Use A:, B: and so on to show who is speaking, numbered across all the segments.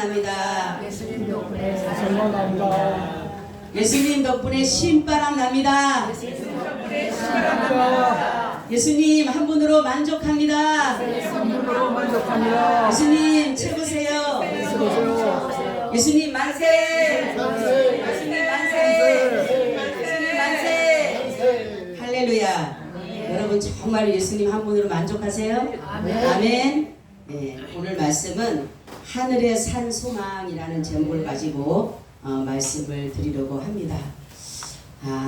A: 납니다.
B: 예수님 덕분에 살만 납니다.
A: 예수님 덕분에 신바람 납니다. 예수님 한 분으로 만족합니다.
B: 선물로 만족합니다.
A: 예수님 최고세요.
B: 예수님
A: 예수님 만세. 예수님 만세. 예수님 만세. 할렐루야. 여러분 정말 예수님 한 분으로 만족하세요? 아멘. 네, 오늘 말씀은 하늘의 산 소망이라는 제목을 가지고 말씀을 드리려고 합니다.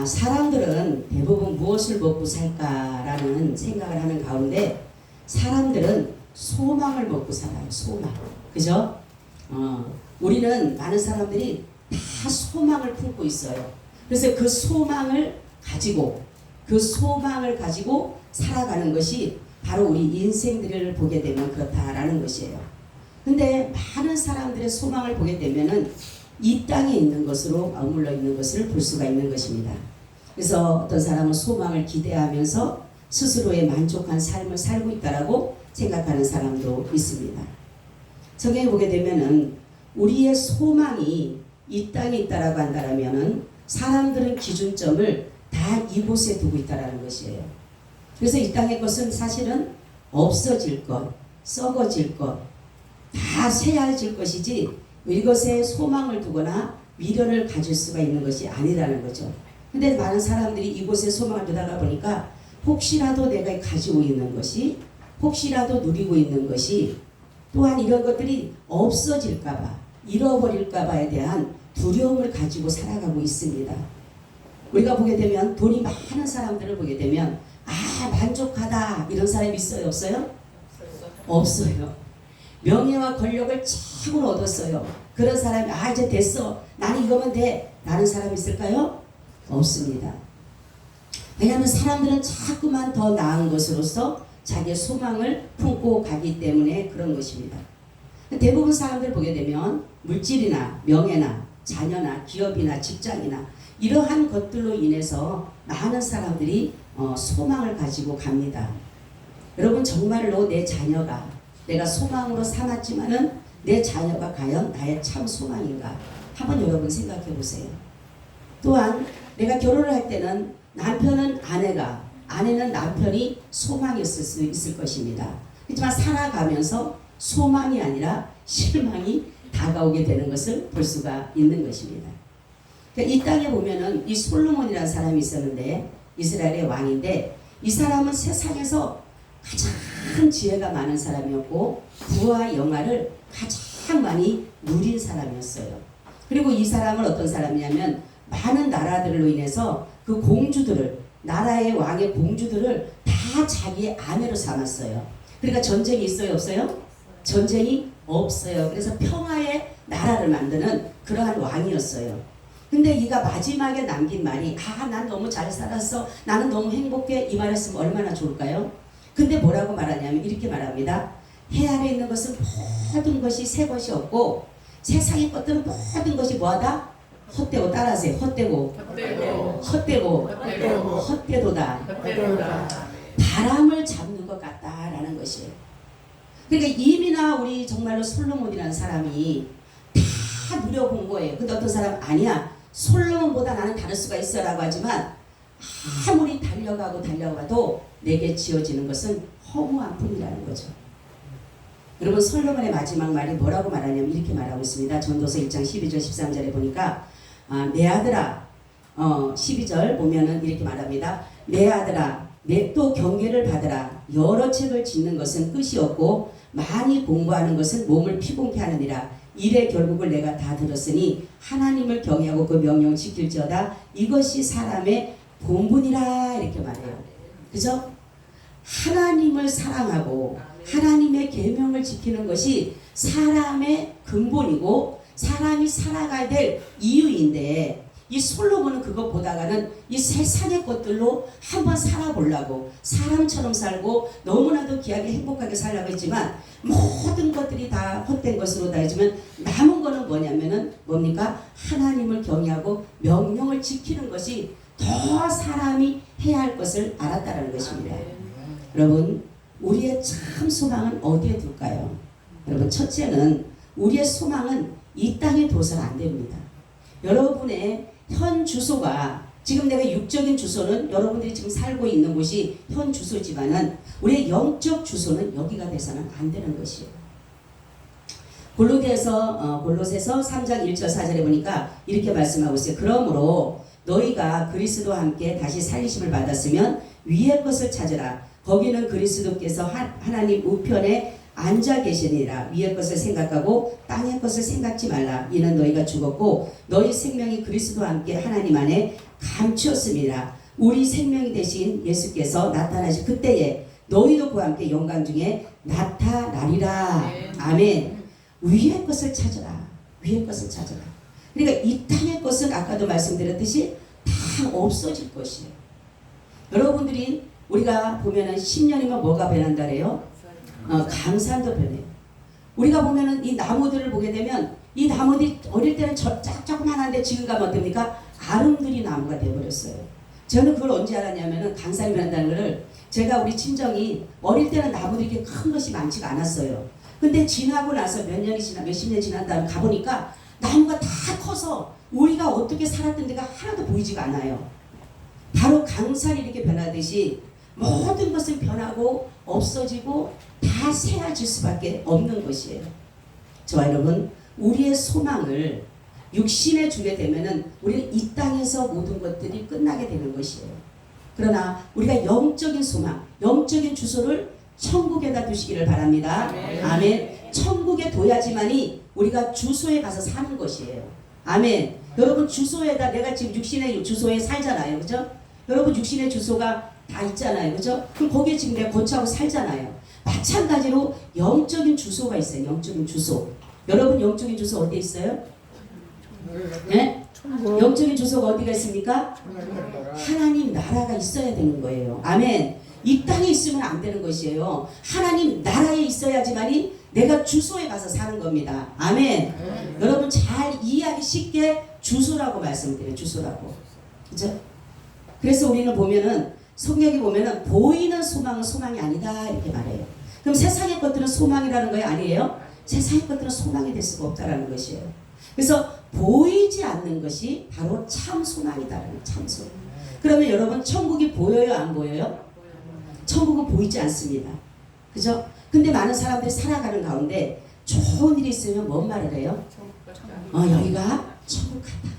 A: 사람들은 대부분 무엇을 먹고 살까라는 생각을 하는 가운데 사람들은 소망을 먹고 살아요. 소망. 그죠? 우리는 많은 사람들이 다 소망을 품고 있어요. 그래서 그 소망을 가지고 살아가는 것이 바로 우리 인생들을 보게 되면 그렇다라는 것이에요. 근데 많은 사람들의 소망을 보게 되면은 이 땅에 있는 것으로 머물러 있는 것을 볼 수가 있는 것입니다. 그래서 어떤 사람은 소망을 기대하면서 스스로의 만족한 삶을 살고 있다라고 생각하는 사람도 있습니다. 성경에 보게 되면은 우리의 소망이 이 땅에 있다라고 한다면은 사람들은 기준점을 다 이곳에 두고 있다라는 것이에요. 그래서 이 땅의 것은 사실은 없어질 것, 썩어질 것, 다 쇠할질 것이지 이것에 소망을 두거나 미련을 가질 수가 있는 것이 아니라는 거죠. 근데 많은 사람들이 이곳에 소망을 두다가 보니까 혹시라도 내가 가지고 있는 것이, 혹시라도 누리고 있는 것이 또한 이런 것들이 없어질까봐, 잃어버릴까봐에 대한 두려움을 가지고 살아가고 있습니다. 우리가 보게 되면 돈이 많은 사람들을 보게 되면 만족하다 이런 사람이 있어요? 없어요? 없어요. 명예와 권력을 최고로 얻었어요. 그런 사람이 이제 됐어. 나는 이거면 돼. 라는 사람이 있을까요? 없습니다. 왜냐하면 사람들은 자꾸만 더 나은 것으로서 자기의 소망을 품고 가기 때문에 그런 것입니다. 대부분 사람들 보게 되면 물질이나 명예나 자녀나 기업이나 직장이나 이러한 것들로 인해서 많은 사람들이 소망을 가지고 갑니다. 여러분 정말로 내 자녀가 내가 소망으로 삼았지만은 내 자녀가 과연 나의 참 소망인가? 한번 여러분 생각해 보세요. 또한 내가 결혼을 할 때는 남편은 아내가, 아내는 남편이 소망이었을 수 있을 것입니다. 하지만 살아가면서 소망이 아니라 실망이 다가오게 되는 것을 볼 수가 있는 것입니다. 그러니까 이 땅에 보면은 이 솔로몬이라는 사람이 있었는데 이스라엘의 왕인데 이 사람은 세상에서 가장 지혜가 많은 사람이었고 부와 영화를 가장 많이 누린 사람이었어요. 그리고 이 사람은 어떤 사람이냐면 많은 나라들로 인해서 그 공주들을, 나라의 왕의 공주들을 다 자기의 아내로 삼았어요. 그러니까 전쟁이 있어요? 없어요? 전쟁이 없어요. 그래서 평화의 나라를 만드는 그러한 왕이었어요. 근데 이가 마지막에 남긴 말이 난 너무 잘 살았어. 나는 너무 행복해. 이 말했으면 얼마나 좋을까요? 근데 뭐라고 말하냐면 이렇게 말합니다. 해 아래 있는 것은 모든 것이 새 것이 없고 세상의 것들은 모든 것이 뭐하다? 헛되고. 따라하세요. 헛되도다. 바람을 잡는 것 같다라는 것이에요. 그러니까 이미나 우리 정말로 솔로몬이라는 사람이 다 누려본 거예요. 근데 어떤 사람은 아니야. 솔로몬보다 나는 다를 수가 있어라고 하지만 아무리 달려가도 내게 지어지는 것은 허무한 뿐이라는 거죠. 여러분 솔로몬의 마지막 말이 뭐라고 말하냐면 이렇게 말하고 있습니다. 전도서 1장 12절 13절에 보니까 내 아들아 12절 보면은 이렇게 말합니다. 내 아들아 내 또 경계를 받으라. 여러 책을 짓는 것은 끝이 없고 많이 공부하는 것은 몸을 피곤케 하느니라. 일의 결국을 내가 다 들었으니 하나님을 경외하고 그 명령을 지킬지어다. 이것이 사람의 본분이라 이렇게 말해요. 그죠? 하나님을 사랑하고 하나님의 계명을 지키는 것이 사람의 근본이고 사람이 살아가야 될 이유인데 이 솔로몬은 그거 보다가는 이 세상의 것들로 한번 살아보려고 사람처럼 살고 너무나도 귀하게 행복하게 살려고 했지만 모든 것들이 다 헛된 것으로 다 해주면 남은 거는 뭐냐면은 뭡니까? 하나님을 경외하고 명령을 지키는 것이 더 사람이 해야 할 것을 알았다는 것입니다. 여러분 우리의 참 소망은 어디에 둘까요? 여러분 첫째는 우리의 소망은 이 땅에 둬서는 안 됩니다. 여러분의 현 주소가 지금 내가 육적인 주소는 여러분들이 지금 살고 있는 곳이 현 주소지만은 우리의 영적 주소는 여기가 돼서는 안 되는 것이에요. 골로새서 3장 1절 4절에 보니까 이렇게 말씀하고 있어요. 그러므로 너희가 그리스도와 함께 다시 살리심을 받았으면 위의 것을 찾으라. 거기는 그리스도께서 하나님 우편에 앉아 계시니라. 위의 것을 생각하고 땅의 것을 생각지 말라. 이는 너희가 죽었고 너희 생명이 그리스도와 함께 하나님 안에 감추었습니다. 우리 생명이 되신 예수께서 나타나실 그때에 너희도 그와 함께 영광 중에 나타나리라. 아멘. 위의 것을 찾아라. 위의 것을 찾아라. 그러니까 이 땅의 것은 아까도 말씀드렸듯이 다 없어질 것이에요. 여러분들이 우리가 보면은 10년이면 뭐가 변한다래요? 강산도 변해요. 우리가 보면은 이 나무들을 보게 되면 이 나무들이 어릴 때는 조그만한데 지금 가면 어떻습니까? 아름드리 나무가 되어버렸어요. 저는 그걸 언제 알았냐면은 강산이 변한다는 것을 제가 우리 친정이 어릴 때는 나무들이 이렇게 큰 것이 많지가 않았어요. 근데 지나고 나서 몇십 년 지난 다음에 가보니까 나무가 다 커서 우리가 어떻게 살았던 데가 하나도 보이지가 않아요. 바로 강산이 이렇게 변하듯이 모든 것은 변하고 없어지고 다 새어질 수밖에 없는 것이에요. 저와 여러분, 우리의 소망을 육신에 주게 되면은 우리는 이 땅에서 모든 것들이 끝나게 되는 것이에요. 그러나 우리가 영적인 소망, 영적인 주소를 천국에다 두시기를 바랍니다. 아멘. 천국에 둬야지만이 우리가 주소에 가서 사는 것이에요. 아멘. 여러분 주소에다 내가 지금 육신의 주소에 살잖아요. 그죠? 여러분 육신의 주소가 다 있잖아요. 그죠? 그럼 거기에 지금 내가 거처하고 살잖아요. 마찬가지로 영적인 주소가 있어요. 영적인 주소. 여러분 영적인 주소 어디에 있어요? 네? 영적인 주소가 어디가 있습니까? 하나님 나라가 있어야 되는 거예요. 아멘. 이 땅에 있으면 안 되는 것이에요. 하나님 나라에 있어야지만이 내가 주소에 가서 사는 겁니다. 아멘. 여러분 잘 이해하기 쉽게 주소라고 말씀드려요. 주소라고. 그죠? 그래서 우리는 보면은 성경에 보면은 보이는 소망은 소망이 아니다 이렇게 말해요. 그럼 세상의 것들은 소망이라는 거예요? 아니에요? 세상의 것들은 소망이 될 수가 없다라는 것이에요. 그래서 보이지 않는 것이 바로 참 소망이다라는 참 소망. 그러면 여러분 천국이 보여요? 안 보여요? 천국은 보이지 않습니다. 그죠? 근데 많은 사람들이 살아가는 가운데 좋은 일이 있으면 뭔 말을 해요? 여기가 천국 같다.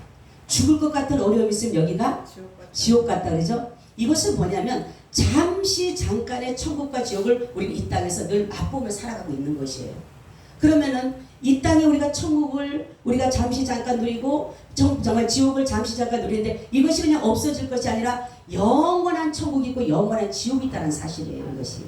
A: 죽을 것 같은 어려움이 있으면 여기가 지옥 같다 그러죠? 이것은 뭐냐면 잠깐의 천국과 지옥을 우리는 이 땅에서 늘 맛보며 살아가고 있는 것이에요. 그러면은 이 땅에 우리가 천국을 우리가 잠깐 누리고 정말 지옥을 잠깐 누리는데 이것이 그냥 없어질 것이 아니라 영원한 천국이 있고 영원한 지옥이 있다는 사실이에요. 이것이.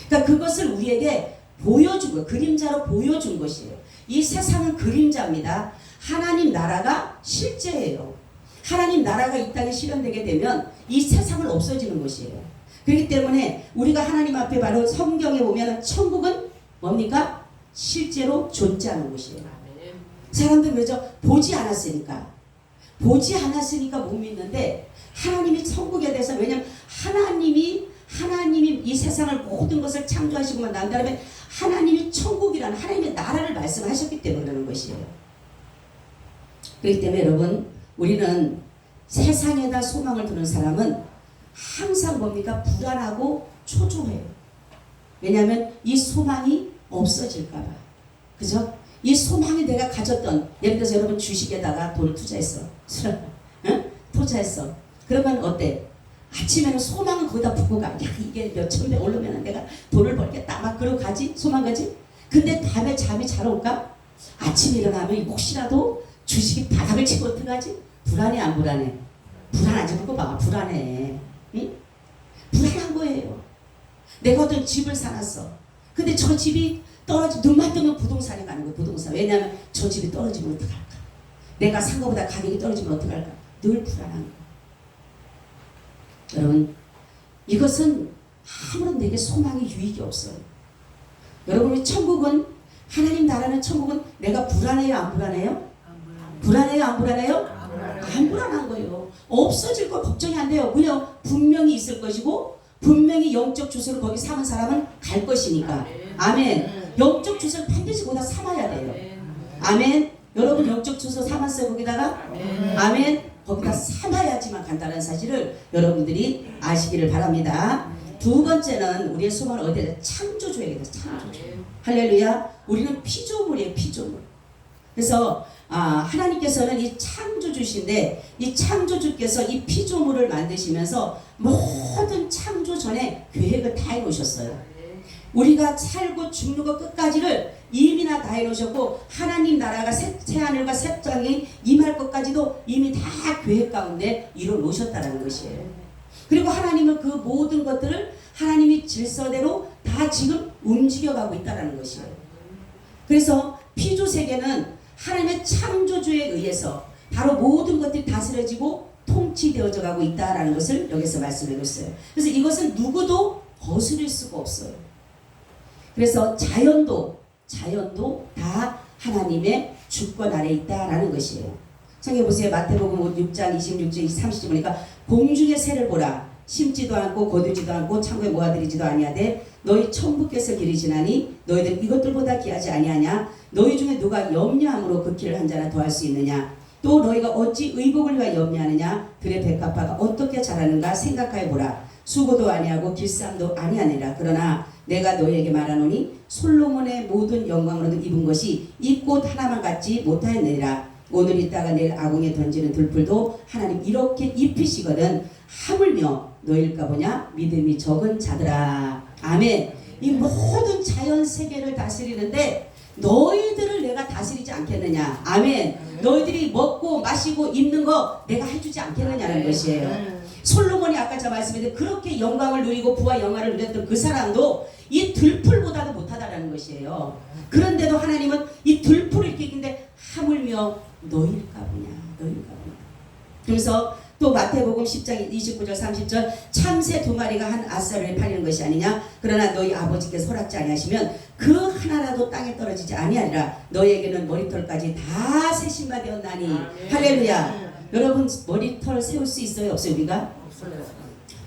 A: 그러니까 그것을 우리에게 보여준 거예요. 그림자로 보여준 것이에요. 이 세상은 그림자입니다. 하나님 나라가 실제예요. 하나님 나라가 이 땅에 실현되게 되면 이 세상은 없어지는 것이에요. 그렇기 때문에 우리가 하나님 앞에 바로 성경에 보면 천국은 뭡니까? 실제로 존재하는 곳이에요. 사람들은 그러죠. 보지 않았으니까 못 믿는데 하나님이 천국에 대해서 왜냐하면 하나님이 이 세상을 모든 것을 창조하시고 난 다음에 하나님이 천국이라는 하나님의 나라를 말씀하셨기 때문에 그러는 것이에요. 그렇기 때문에 여러분 우리는 세상에다 소망을 두는 사람은 항상 뭡니까? 불안하고 초조해요. 왜냐하면 이 소망이 없어질까봐. 그죠? 이 소망이 내가 가졌던 예를 들어서 여러분 주식에다가 돈을 투자했어. 응? 투자했어. 그러면 어때? 아침에는 소망은 거기다 붓고 가. 야 이게 몇천 배 오르면 내가 돈을 벌겠다. 막 그러고 가지. 소망 가지. 근데 밤에 잠이 잘 올까? 아침에 일어나면 혹시라도 주식이 바닥을 치고 어떡하지? 불안해 안 불안해? 불안하지. 그거 봐. 불안해. 응? 불안한 거예요. 내가 어떤 집을 사놨어. 근데 저 집이 눈만 뜨면 부동산에 가는 거예요. 부동산. 왜냐하면 저 집이 떨어지면 어떡할까? 내가 산 거보다 가격이 떨어지면 어떡할까? 늘 불안한 거예요. 여러분 이것은 아무런 내게 소망이 유익이 없어요. 여러분 천국은 하나님 나라는 천국은 내가 불안해요? 안 불안해요? 불안해요? 안 불안해요? 안 불안한 거예요. 없어질 거 걱정이 안 돼요. 그냥 분명히 있을 것이고 분명히 영적 주소를 거기 삼은 사람은 갈 것이니까. 아멘. 영적 주소를 반드시 거기다 삼아야 돼요. 아멘. 여러분 영적 주소 삼았어요 거기다가? 아멘. 거기다 삼아야지만 간다는 사실을 여러분들이 아시기를 바랍니다. 두 번째는 우리의 소망을 어디에 창조주에게다. 창조주. 할렐루야. 우리는 피조물이에요. 피조물. 그래서 하나님께서는 이 창조주신데 이 창조주께서 이 피조물을 만드시면서 모든 창조 전에 계획을 다 해놓으셨어요. 우리가 살고 죽는 것 끝까지를 이미나 다 해놓으셨고 하나님 나라가 새하늘과 새 땅이 임할 것까지도 이미 다 계획 가운데 이뤄놓으셨다는 것이에요. 그리고 하나님은 그 모든 것들을 하나님이 질서대로 다 지금 움직여가고 있다는 것이에요. 그래서 피조세계는 하나님의 창조주에 의해서 바로 모든 것들이 다스려지고 통치되어져 가고 있다는 것을 여기서 말씀해 줬어요. 그래서 이것은 누구도 거스릴 수가 없어요. 그래서 자연도 다 하나님의 주권 아래 있다라는 것이에요. 생각해보세요. 마태복음 6장 26절 30절 보니까 공중의 새를 보라. 심지도 않고 거두지도 않고 창고에 모아들이지도 아니하되 너희 천부께서 기르시나니 너희들 이것들보다 귀하지 아니하냐. 너희 중에 누가 염려함으로 그 길을 한 자나 더할 수 있느냐. 또 너희가 어찌 의복을 위하여 염려하느냐. 들의 백합화가 어떻게 자라는가 생각하여 보라. 수고도 아니하고 길쌈도 아니하니라. 그러나 내가 너희에게 말하노니 솔로몬의 모든 영광으로도 입은 것이 이 꽃 하나만 갖지 못하였느니라. 오늘 있다가 내일 아궁에 던지는 들풀도 하나님 이렇게 입히시거든 하물며 너희일까 보냐 믿음이 적은 자들아. 아멘. 이 모든 자연 세계를 다스리는데 너희들을 내가 다스리지 않겠느냐. 아멘. 너희들이 먹고 마시고 입는 거 내가 해주지 않겠느냐는 것이에요. 솔로몬이 아까 제가 말씀드린 그렇게 영광을 누리고 부와 영화를 누렸던 그 사람도 이 들풀보다도 못하다라는 것이에요. 그런데도 하나님은 이 들풀을 이렇게 있는데 하물며 너희일까 보냐. 그래서 또 마태복음 10장 29절 30절 참새 2마리가 한 아사르에 팔리는 것이 아니냐. 그러나 너희 아버지께서 허락지 아니하시면 그 하나라도 땅에 떨어지지 아니하리라. 너희에게는 머리털까지 다 세신바 되었나니. 할렐루야. 여러분 머리털 세울 수 있어요? 없어요? 우리가?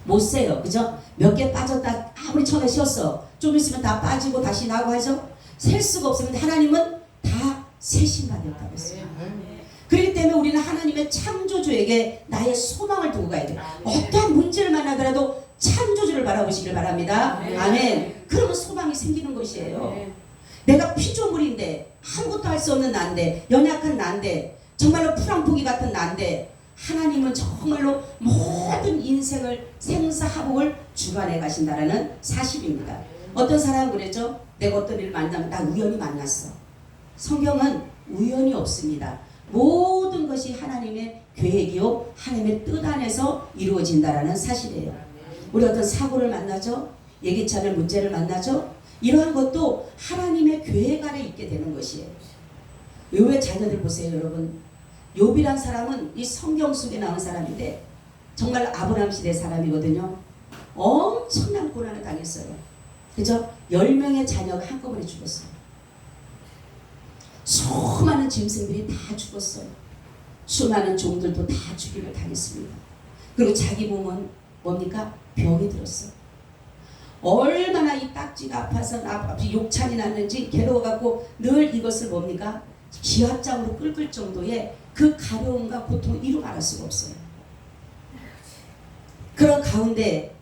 A: 못 세요. 그죠? 몇 개 빠졌다 아무리 처음에 쉬었어. 좀 있으면 다 빠지고 다시 나고 하죠? 셀 수가 없습니다. 하나님은 다 세신바 되었다고 했어요. 그렇기 때문에 우리는 하나님의 창조주에게 나의 소망을 두고 가야 돼요. 어떠한 문제를 만나더라도 창조주를 바라보시길 바랍니다. 아멘. 그러면 소망이 생기는 것이에요. 내가 피조물인데 아무것도 할 수 없는 난데 연약한 난데 정말로 풀한포기 같은 난데 하나님은 정말로 모든 인생을 생사하복을 주관해 가신다라는 사실입니다. 어떤 사람은 그랬죠. 내가 어떤 일을 만나면 나 우연히 만났어. 성경은 우연이 없습니다. 모든 것이 하나님의 계획이요 하나님의 뜻 안에서 이루어진다라는 사실이에요. 우리 어떤 사고를 만나죠. 예기치 않은 문제를 만나죠. 이러한 것도 하나님의 계획 안에 있게 되는 것이에요. 욥의 자녀들 보세요. 여러분 욥이란 사람은 이 성경 속에 나온 사람인데 정말 아브라함 시대 사람이거든요. 엄청난 고난을 당했어요. 그죠? 10명의 자녀가 한꺼번에 죽었어요. 수많은 짐승들이 다 죽었어요. 수많은 종들도 다 죽임을 당했습니다. 그리고 자기 몸은 뭡니까? 병이 들었어요. 얼마나 이 딱지가 아파서 욕찬이 났는지 괴로워갖고 늘 이것을 뭡니까? 기압장으로 끓을 정도의 그 가려움과 고통을 이루 말할 수가 없어요. 그런 가운데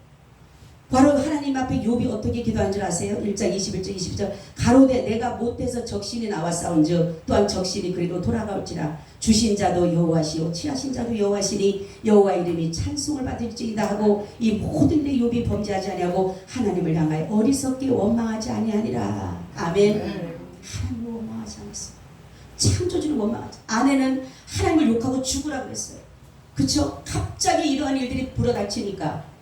A: 바로 하나님 앞에 욥이 어떻게 기도한 줄 아세요? 1장 21절 22절 가로되 내가 못해서 적신이 나와 싸운즉 또한 적신이 그리로 돌아갈지라. 주신 자도 여호와시요 취하신 자도 여호와시니 여호와 이름이 찬송을 받을지이다 하고 이 모든 일에 욥이 범죄하지 아니하고 하나님을 향하여 어리석게 원망하지 아니하니라. 아멘. 하나님을 원망하지 않았어요. 창조주를 원망하지. 아내는 하나님을 욕하고 죽으라고 했어요. 그쵸? 갑자기 이러한 일들이 불어닥치니까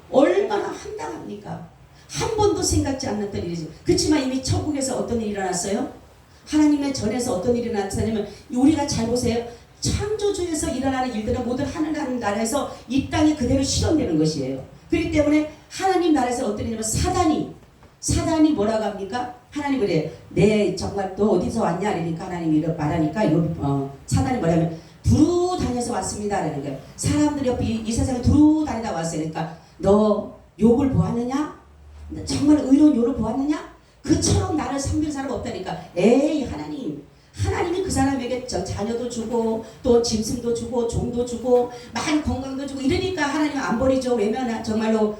A: 얼마나 황당합니까? 한 번도 생각지 않았던 일이죠. 그렇지만 이미 천국에서 어떤 일이 일어났어요? 하나님의 전에서 어떤 일이 일어났냐면 우리가 잘 보세요. 창조주에서 일어나는 일들은 모두 하나님 나라에서 이 땅에 그대로 실현되는 것이에요. 그렇기 때문에 하나님 나라에서 어떤 일이냐면 사단이 뭐라고 합니까? 하나님 그래 내 정말 너 어디서 왔냐? 그러니까 하나님이 이렇게 말하니까 사단이 뭐냐면 두루 다녀서 왔습니다. 라는 거예요. 사람들이 옆에 이 세상에 두루 다니다 왔어요. 그러니까 너 욥을 보았느냐? 정말 의로운 욥을 보았느냐? 그처럼 나를 섬긴 사람 없다니까. 에이 하나님이 그 사람에게 자녀도 주고 또 짐승도 주고 종도 주고 많은 건강도 주고 이러니까 하나님은 안 버리죠. 왜냐면 정말로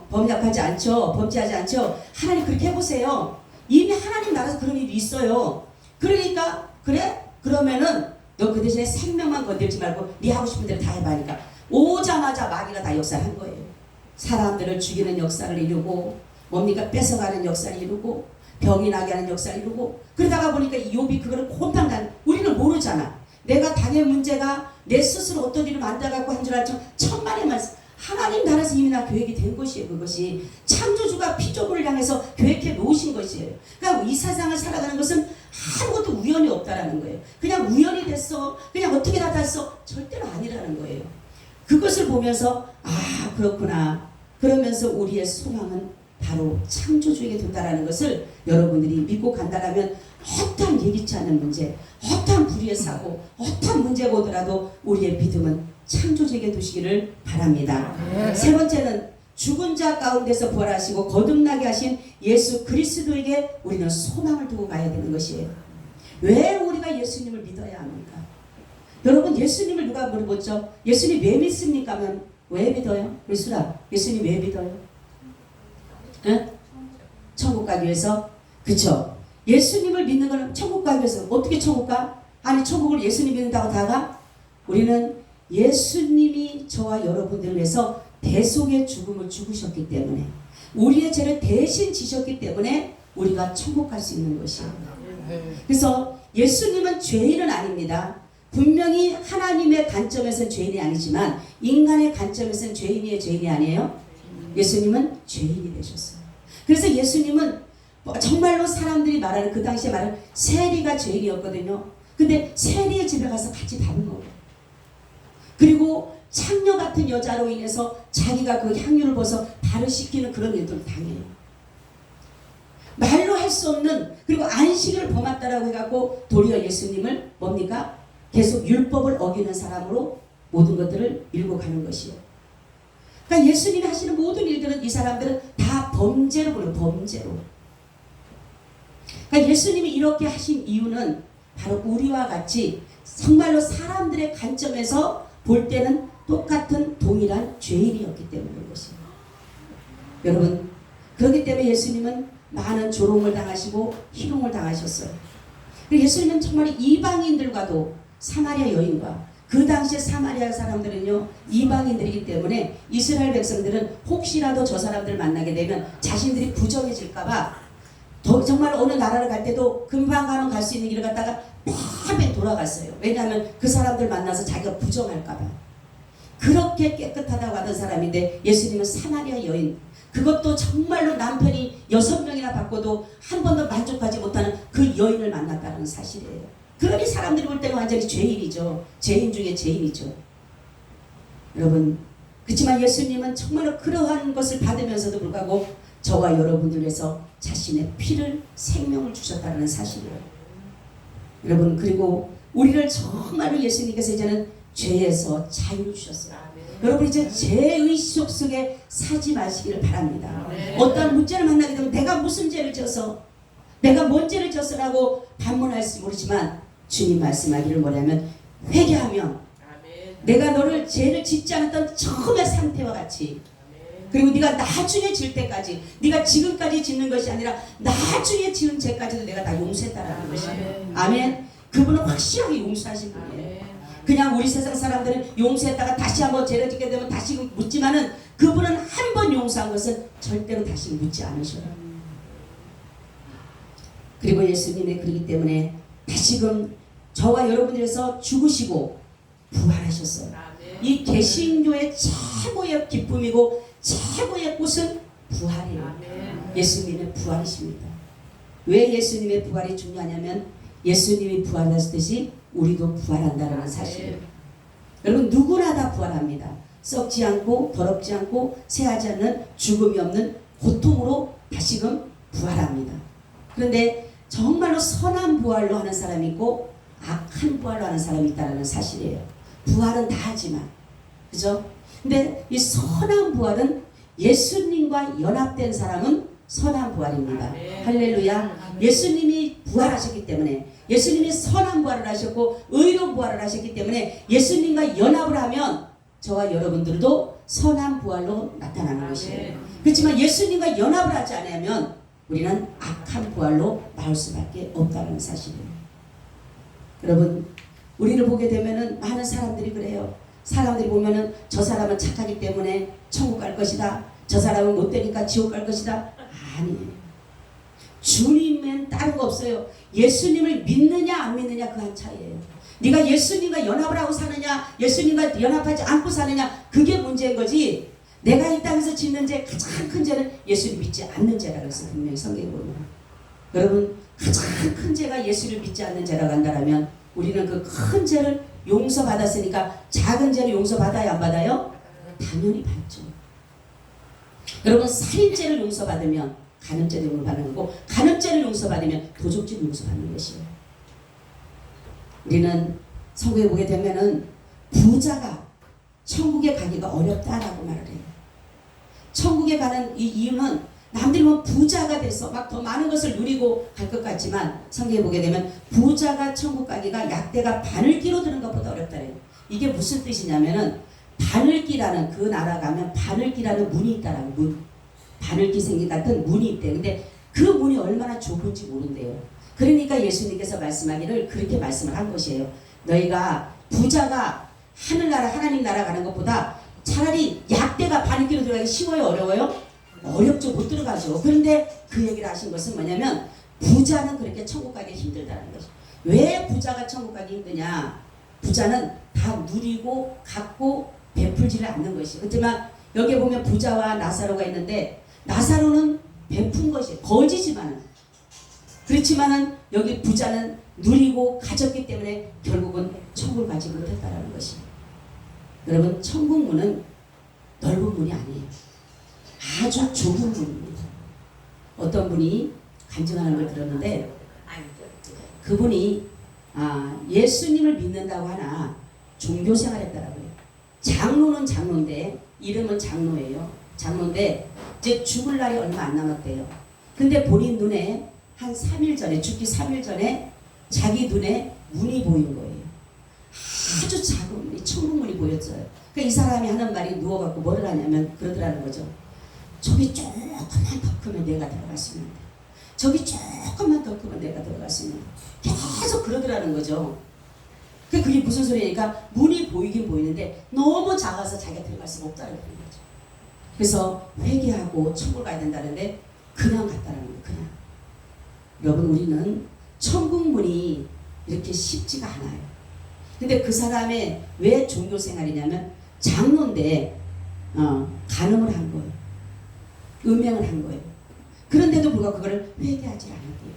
A: 범죄하지 않죠. 범죄하지 않죠. 하나님 그렇게 해보세요. 이미 하나님 나라에서 그런 일이 있어요. 그러니까 그래? 그러면은 너 그 대신에 생명만 건들지 말고 네 하고 싶은 대로 다 해봐 하니까 오자마자 마귀가 다 역사를 한 거예요. 사람들을 죽이는 역사를 이루고 뭡니까? 뺏어가는 역사를 이루고 병이 나게 하는 역사를 이루고 그러다가 보니까 욥이 그거를 곤탕당 우리는 모르잖아. 내가 당의 문제가 내 스스로 어떤 일을 만들어갖고 한 줄 알죠. 천만의 말씀. 하나님 나라에서 이미 나 계획이 된 것이에요. 그것이 창조주가 피조물을 향해서 계획해 놓으신 것이에요. 그러니까 이 세상을 살아가는 것은 아무것도 우연이 없다라는 거예요. 그냥 우연이 됐어. 그냥 어떻게 다 됐어. 절대로 아니라는 거예요. 그것을 보면서 아 그렇구나. 그러면서 우리의 소망은 바로 창조주에게 둔다라는 것을 여러분들이 믿고 간다라면 어떠한 예기치 않은 문제, 어떠한 불의의 사고, 어떠한 문제가 오더라도 우리의 믿음은 창조주에게 두시기를 바랍니다. 세 번째는 죽은 자 가운데서 부활하시고 거듭나게 하신 예수 그리스도에게 우리는 소망을 두고 가야 되는 것이에요. 왜 우리가 예수님을 믿어야 합니까? 여러분 예수님을 누가 물어보죠? 예수님 왜 믿습니까? 하면 왜 믿어요? 우리 수라 예수님 왜 믿어요? 응? 천국 가기 위해서? 그쵸? 예수님을 믿는 것은 천국 가기 위해서. 어떻게 천국 가? 아니 천국을 예수님 믿는다고 다 가? 우리는 예수님이 저와 여러분들을 위해서 대속의 죽음을 죽으셨기 때문에 우리의 죄를 대신 지셨기 때문에 우리가 천국 갈 수 있는 것이에요. 그래서 예수님은 죄인은 아닙니다. 분명히 하나님의 관점에서는 죄인이 아니지만 인간의 관점에서는 죄인이 아니에요. 예수님은 죄인이 되셨어요. 그래서 예수님은 정말로 사람들이 말하는 그 당시에 말하는 세리가 죄인이었거든요. 근데 세리의 집에 가서 같이 밥을 먹어요. 그리고 창녀 같은 여자로 인해서 자기가 그 향유를 벗어 발을 씻기는 그런 일들을 당해요. 말로 할 수 없는 그리고 안식을 범했다라고 해갖고 도리어 예수님을 뭡니까? 계속 율법을 어기는 사람으로 모든 것들을 밀고 가는 것이에요. 그러니까 예수님이 하시는 모든 일들은 이 사람들은 다 범죄로 보는 범죄로. 그러니까 예수님이 이렇게 하신 이유는 바로 우리와 같이 정말로 사람들의 관점에서 볼 때는 똑같은 동일한 죄인이었기 때문인 것입니다. 여러분 그렇기 때문에 예수님은 많은 조롱을 당하시고 희롱을 당하셨어요. 그리고 예수님은 정말 이방인들과도 사마리아 여인과 그 당시에 사마리아 사람들은요 이방인들이기 때문에 이스라엘 백성들은 혹시라도 저 사람들을 만나게 되면 자신들이 부정해질까봐 정말 어느 나라를 갈 때도 금방 가면 갈 수 있는 길을 갔다가 뺑뺑 돌아갔어요. 왜냐하면 그 사람들 만나서 자기가 부정할까봐. 그렇게 깨끗하다고 하던 사람인데 예수님은 사마리아 여인 그것도 정말로 남편이 6명이나 바꿔도 한 번도 만족하지 못하는 그 여인을 만났다는 사실이에요. 그러니 사람들이 볼 때는 완전히 죄인이죠. 죄인 중에 죄인이죠. 여러분 그렇지만 예수님은 정말로 그러한 것을 받으면서도 불구하고 저와 여러분들 위해서 자신의 피를 생명을 주셨다는 사실이에요. 여러분 그리고 우리를 정말로 예수님께서 이제는 죄에서 자유를 주셨어요. 여러분 이제 죄의 속 속에 사지 마시기를 바랍니다. 어떠한 문제를 만나게 되면 내가 무슨 죄를 지어서 내가 뭔 죄를 지었어라고 반문할지 모르지만 주님 말씀하기를 뭐냐면 회개하면 내가 너를 죄를 짓지 않았던 처음의 상태와 같이 그리고 네가 나중에 질 때까지 네가 지금까지 짓는 것이 아니라 나중에 지은 죄까지도 내가 다 용서했다라는 것이에요. 아멘. 그분은 확실하게 용서하신 분이에요. 그냥 우리 세상 사람들은 용서했다가 다시 한번 죄를 짓게 되면 다시 묻지만은 그분은 한 번 용서한 것은 절대로 다시 묻지 않으셔요. 그리고 예수님이 그렇기 때문에 다시금 저와 여러분들에서 죽으시고 부활하셨어요. 이 개신교의 최고의 기쁨이고 최고의 꽃은 부활이에요. 예수님의 부활이십니다. 왜 예수님의 부활이 중요하냐면 예수님이 부활하셨듯이 우리도 부활한다는 사실이에요. 여러분 누구나 다 부활합니다. 썩지 않고 더럽지 않고 새하지 않는 죽음이 없는 고통으로 다시금 부활합니다. 그런데 정말로 선한 부활로 하는 사람이 있고 악한 부활로 하는 사람이 있다는 사실이에요. 부활은 다 하지만 그죠? 근데 이 선한 부활은 예수님과 연합된 사람은 선한 부활입니다. 할렐루야. 예수님이 부활하셨기 때문에, 예수님이 선한 부활을 하셨고 의로운 부활을 하셨기 때문에 예수님과 연합을 하면 저와 여러분들도 선한 부활로 나타나는 것이에요. 그렇지만 예수님과 연합을 하지 않으면 우리는 악한 부활로 나올 수밖에 없다는 사실이에요. 여러분, 우리를 보게 되면은 많은 사람들이 그래요. 사람들이 보면은 저 사람은 착하기 때문에 천국 갈 것이다. 저 사람은 못되니까 지옥 갈 것이다. 아니에요. 주님은 다른 거 없어요. 예수님을 믿느냐 안 믿느냐 그 한 차이예요. 네가 예수님과 연합을 하고 사느냐 예수님과 연합하지 않고 사느냐 그게 문제인 거지. 내가 이 땅에서 짓는 죄 가장 큰 죄는 예수를 믿지 않는 죄라고 해서 분명히 성경에 보면, 여러분 가장 큰 죄가 예수를 믿지 않는 죄라고 한다면 우리는 그 큰 죄를 용서받았으니까 작은 죄를 용서받아야 안 받아요? 당연히 받죠. 여러분 살인죄를 용서받으면 간음죄도 용서받는 거고 간음죄를 용서받으면 도적죄를 용서받는 것이에요. 우리는 성경에 보게 되면은 부자가 천국에 가기가 어렵다라고 말을 해요. 천국에 가는 이 이유는 남들이 보면 부자가 돼서 막 더 많은 것을 누리고 갈 것 같지만 성경에 보게 되면 부자가 천국 가기가 약대가 바늘기로 드는 것보다 어렵다래요. 이게 무슨 뜻이냐면은 바늘기라는 그 나라 가면 바늘기라는 문이 있다라는 문. 바늘기 생긴 같은 문이 있대. 근데 그 문이 얼마나 좁은지 모른대요. 그러니까 예수님께서 말씀하기를 그렇게 말씀을 한 것이에요. 너희가 부자가 하늘나라 하나님 나라 가는 것보다 차라리 약대가 바늘기로 들어가기 쉬워요? 어려워요? 어렵죠. 못 들어가죠. 그런데 그 얘기를 하신 것은 뭐냐면 부자는 그렇게 천국 가기 힘들다는 것이죠. 왜 부자가 천국 가기 힘드냐? 부자는 다 누리고 갖고 베풀지를 않는 것이에요. 그렇지만 여기에 보면 부자와 나사로가 있는데 나사로는 베푼 것이 거지지만은, 그렇지만은 여기 부자는 누리고 가졌기 때문에 결국은 천국을 가지 못했다라는 것이에요. 여러분 천국 문은 넓은 문이 아니에요. 아주 좁은 문입니다. 어떤 분이 간증하는 걸 들었는데 그분이 예수님을 믿는다고 하나 종교생활 했더라고요. 장로는 장로인데 이름은 장로예요. 장로인데 이제 죽을 날이 얼마 안 남았대요. 근데 본인 눈에 한 3일 전에, 죽기 3일 전에 자기 눈에 문이 보인 거예요. 아주 작은 문이, 천국문이 보였어요. 그러니까 이 사람이 하는 말이 누워갖고 뭐를 하냐면 그러더라는 거죠. 저기 조금만 더 크면 내가 들어갈 수 있는데, 저기 조금만 더 크면 내가 들어갈 수 있는데, 계속 그러더라는 거죠. 그게 무슨 소리니까 문이 보이긴 보이는데 너무 작아서 자기가 들어갈 수가 없다는 거죠. 그래서 회개하고 천국 가야 된다는데 그냥 갔다는 거예요. 그냥. 여러분 우리는 천국 문이 이렇게 쉽지가 않아요. 근데 그 사람의 왜 종교생활이냐면 장로인데 간음을 한 거예요. 음행을 한 거예요. 그런데도 불구하고 그거를 회개하지 않았대요.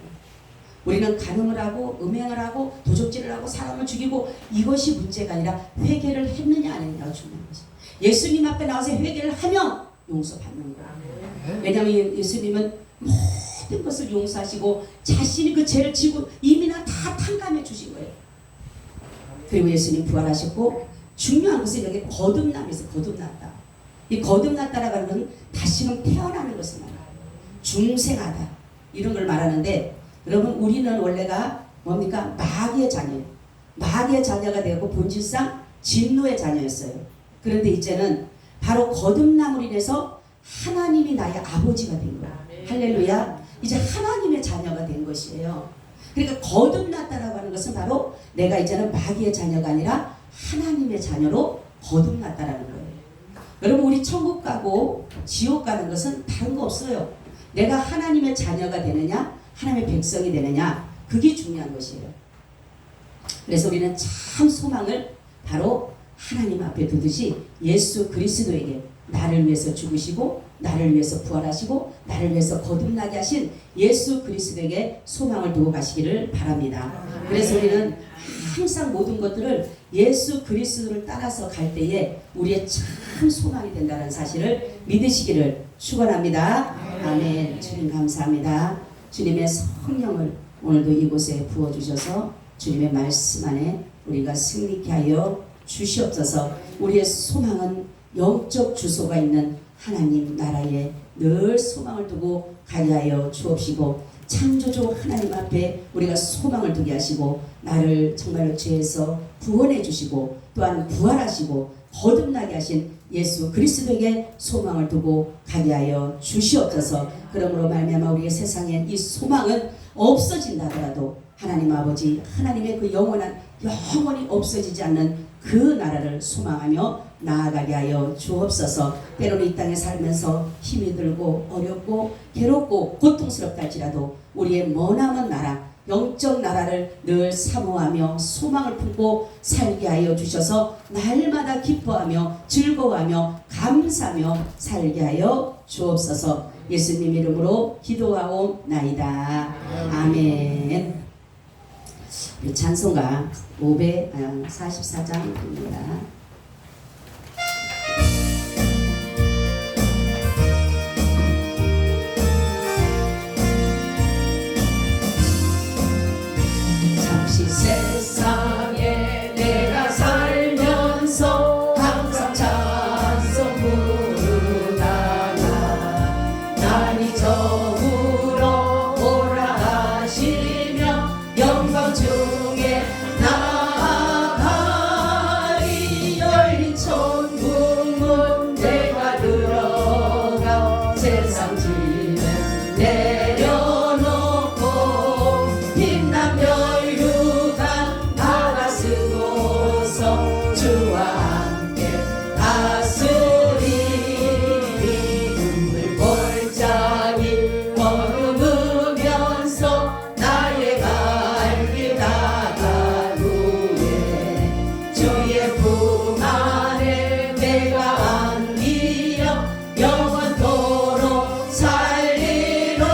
A: 우리는 간음을 하고 음행을 하고 도적질을 하고 사람을 죽이고 이것이 문제가 아니라 회개를 했느냐 안 했느냐가 중요한 것이에요. 예수님 앞에 나와서 회개를 하면 용서받는 거예요. 왜냐하면 예수님은 모든 것을 용서하시고 자신이 그 죄를 지고 이미나 다 탕감해 주신 거예요. 그리고 예수님 부활하셨고 중요한 것은 여기 거듭남에서 거듭났다. 이 거듭났다라고 하는 것은 다시는 태어나는 것을 말해요. 중생하다 이런 걸 말하는데, 여러분 우리는 원래가 뭡니까? 마귀의 자녀예요. 마귀의 자녀가 되고 본질상 진노의 자녀였어요. 그런데 이제는 바로 거듭남으로 인해서 하나님이 나의 아버지가 된 거예요. 할렐루야. 이제 하나님의 자녀가 된 것이에요. 그러니까 거듭났다라고 하는 것은 바로 내가 이제는 마귀의 자녀가 아니라 하나님의 자녀로 거듭났다라는 거예요. 여러분 우리 천국 가고 지옥 가는 것은 다른 거 없어요. 내가 하나님의 자녀가 되느냐 하나님의 백성이 되느냐 그게 중요한 것이에요. 그래서 우리는 참 소망을 바로 하나님 앞에 두듯이 예수 그리스도에게 나를 위해서 죽으시고 나를 위해서 부활하시고 나를 위해서 거듭나게 하신 예수 그리스도에게 소망을 두고 가시기를 바랍니다. 그래서 우리는 항상 모든 것들을 예수 그리스도를 따라서 갈 때에 우리의 참 소망이 된다는 사실을 믿으시기를 축원합니다. 아멘. 주님 감사합니다. 주님의 성령을 오늘도 이곳에 부어주셔서 주님의 말씀 안에 우리가 승리케 하여 주시옵소서. 우리의 소망은 영적 주소가 있는 하나님 나라에 늘 소망을 두고 가게 하여 주옵시고 창조주 하나님 앞에 우리가 소망을 두게 하시고 나를 정말로 죄에서 구원해 주시고 또한 부활하시고 거듭나게 하신 예수 그리스도에게 소망을 두고 가게 하여 주시옵소서. 그러므로 말미암아 우리의 세상에 이 소망은 없어진다 하더라도 하나님 아버지 하나님의 그 영원히 없어지지 않는 그 나라를 소망하며 나아가게 하여 주옵소서. 때로는 이 땅에 살면서 힘이 들고 어렵고 괴롭고 고통스럽다 할지라도 우리의 머나먼 나라 영적 나라를 늘 사모하며 소망을 품고 살게 하여 주셔서 날마다 기뻐하며 즐거워하며 감사하며 살게 하여 주옵소서. 예수님 이름으로 기도하옵나이다. 아멘. 우리 찬송가 544장입니다.
C: 잠시 세상에 내가 살면서 항상 찬송 부르다가 날 잊어물어 오라 하시며 영광 중에 나아가리. 열린 천국문 내가 들어가 세상 짐을 내려놓고 빛난 멸류관 받아 쓰고서 주와 함께 다스리리. 눈물 골짜기 걸으면서 나의 갈 길 다간 후에 주의 품 안에 내가 안기어 영원토록 살리로다.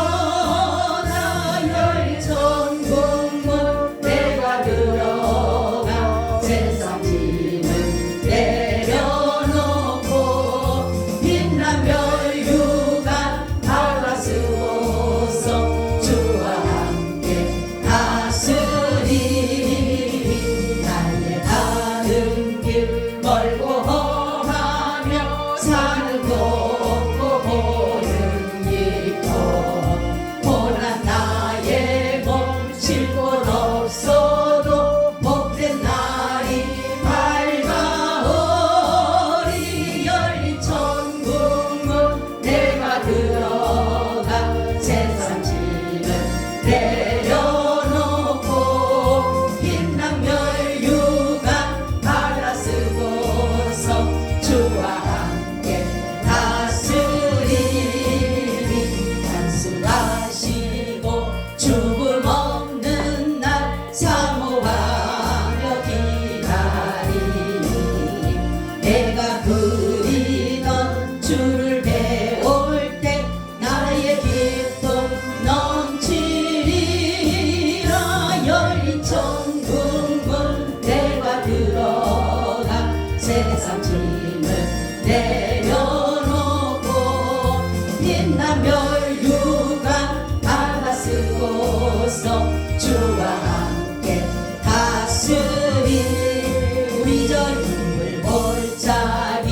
C: 열린 천국문 내가 들어가 세상 짐을 내려놓고 빛난 멸류관 받아 쓰고서 주와 함께 다스리리. 나의 가는 길 멀고 험하며 사는 곳고 보는 깊고 고난 나의 몸 쉴 곳 없어도 복된 날이 밝아오리. 열린 천국문 내가 들어가 세상 짐을 내려놓고 빛난 멸류관 받아 쓰고서 주와 함께 다스리리. 단숨하시고 죽음 없는 날 사모하며 기다리니 내가 그리던 주를 배울 때 나의 기쁨 넘치리라. 열린 천국문 내가 들어가 세상 짐을 내려놓고 빛난 멸류관 받아 쓰고서